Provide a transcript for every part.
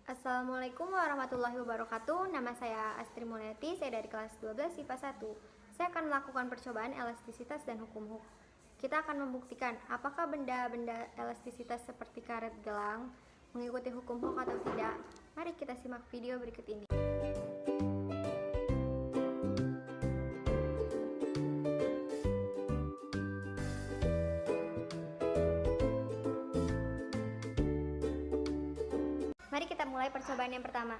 Assalamualaikum warahmatullahi wabarakatuh. Nama saya Astri Mulyati, saya dari kelas 12 IPA 1. Saya akan melakukan percobaan elastisitas dan hukum Hooke. Kita akan membuktikan apakah benda-benda elastisitas seperti karet gelang mengikuti hukum Hooke atau tidak. Mari kita simak video berikut ini. Mari kita mulai percobaan yang pertama.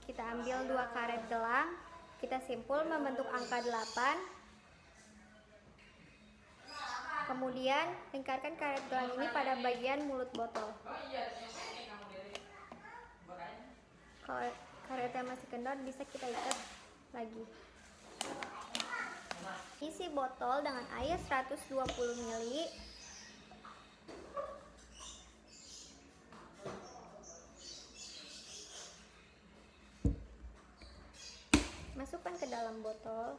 Kita ambil dua karet gelang, kita simpul membentuk angka 8. Kemudian lingkarkan karet gelang ini pada bagian mulut botol. Kalau karetnya masih kendor, bisa kita ikat lagi. Isi botol dengan air 120 ml. Masukkan ke dalam botol.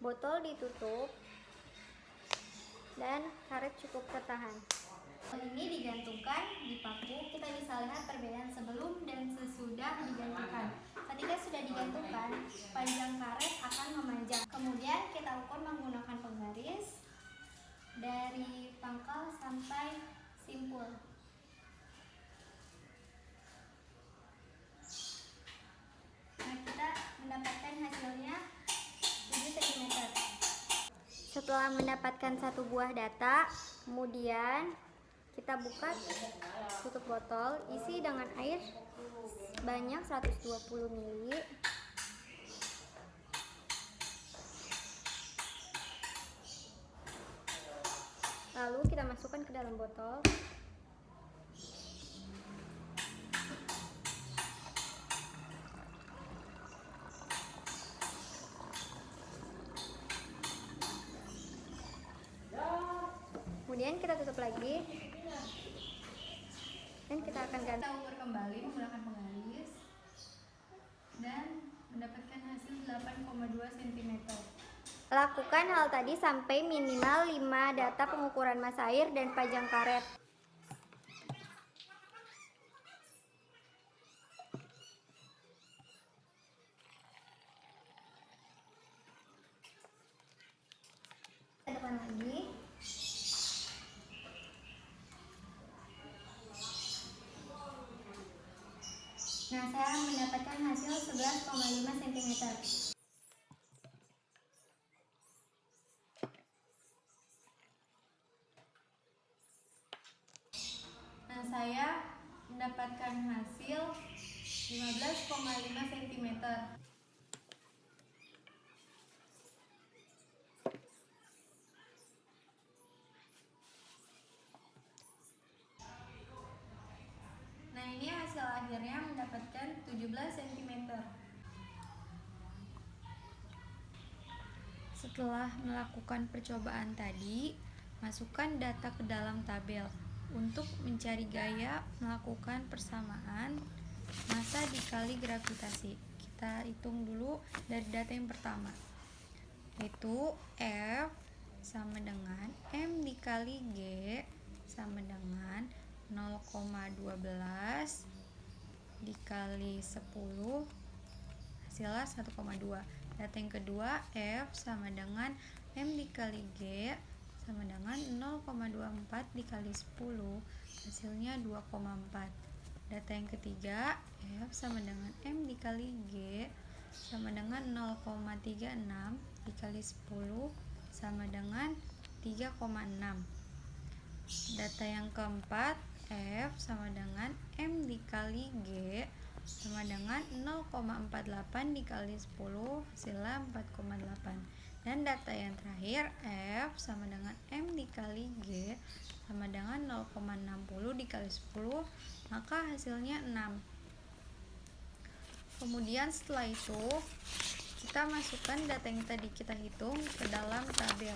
Botol ditutup dan karet cukup tertahan. Ini digantungkan di paku. Kita bisa lihat perbedaan sebelum dan sesudah digantungkan. Ketika sudah digantungkan, panjang karet akan memanjang. Kemudian kita ukur menggunakan penggaris dari pangkal sampai simpul. Nah, kita mendapatkan hasilnya 7 cm. Setelah mendapatkan satu buah data, kemudian kita buka tutup botol, isi dengan air banyak 120 ml. Lalu kita masukkan ke dalam botol. Kemudian kita tutup lagi dan kita akan ganti. Kita ukur kembali menggunakan penggaris dan mendapatkan hasil 8,2 cm. Lakukan hal tadi sampai minimal 5 data pengukuran massa air dan panjang karet. Kita depan lagi. Nah, saya mendapatkan hasil 11,5 cm. Nah, saya mendapatkan hasil 15,5 cm. Nah, ini hasil akhirnya mendapatkan 17 cm. Setelah melakukan percobaan tadi, masukkan data ke dalam tabel. Untuk mencari gaya melakukan persamaan massa dikali gravitasi. Kita hitung dulu dari data yang pertama, yaitu F sama dengan M dikali G sama dengan 0,12 dikali 10, hasilnya 1,2. Data yang kedua, F sama dengan M dikali G sama dengan 0,24 dikali 10, hasilnya 2,4. Data yang ketiga, F sama dengan M dikali G sama dengan 0,36 dikali 10 sama dengan 3,6. Data yang keempat, F sama dengan M dikali G sama dengan 0,48 dikali 10, hasilnya 4,8. Dan data yang terakhir, F sama dengan M dikali G sama dengan 0,60 dikali 10, maka hasilnya 6. Kemudian setelah itu, kita masukkan data yang tadi kita hitung ke dalam tabel.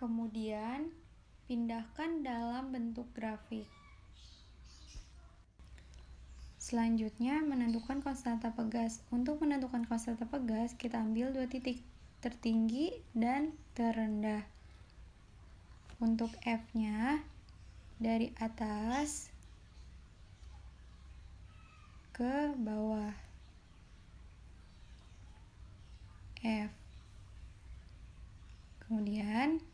Kemudian, pindahkan dalam bentuk grafik. Selanjutnya, menentukan konstanta pegas. Untuk menentukan konstanta pegas, kita ambil dua titik tertinggi dan terendah. Untuk F-nya, dari atas ke bawah. F. Kemudian,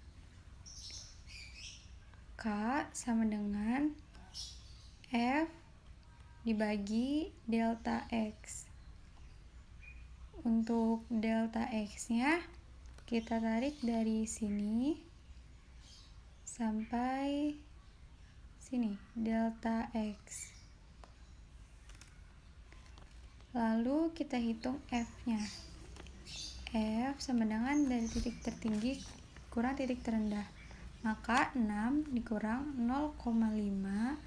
K sama dengan F dibagi delta X. Untuk delta X-nya, kita tarik dari sini sampai sini, delta X. Lalu kita hitung F-nya. F sama dengan dari titik tertinggi kurang titik terendah. Maka 6 dikurang 0,5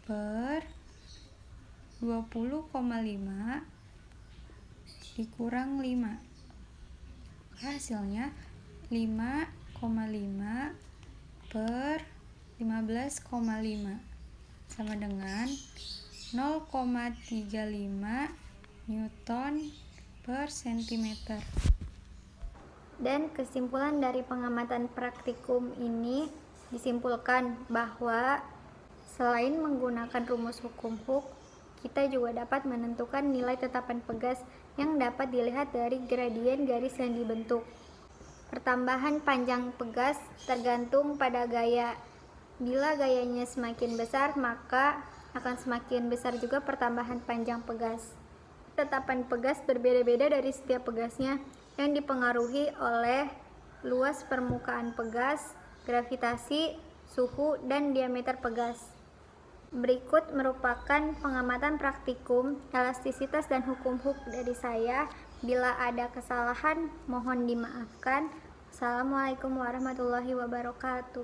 per 20,5 dikurang 5. Hasilnya 5,5 per 15,5 sama dengan 0,35 Newton per cm. Dan kesimpulan dari pengamatan praktikum ini disimpulkan bahwa selain menggunakan rumus hukum Hooke, kita juga dapat menentukan nilai tetapan pegas yang dapat dilihat dari gradien garis yang dibentuk. Pertambahan panjang pegas tergantung pada gaya. Bila gayanya semakin besar, maka akan semakin besar juga pertambahan panjang pegas. Tetapan pegas berbeda-beda dari setiap pegasnya yang dipengaruhi oleh luas permukaan pegas, gravitasi, suhu, dan diameter pegas. Berikut merupakan pengamatan praktikum, elastisitas, dan hukum Hooke dari saya. Bila ada kesalahan, mohon dimaafkan. Assalamualaikum warahmatullahi wabarakatuh.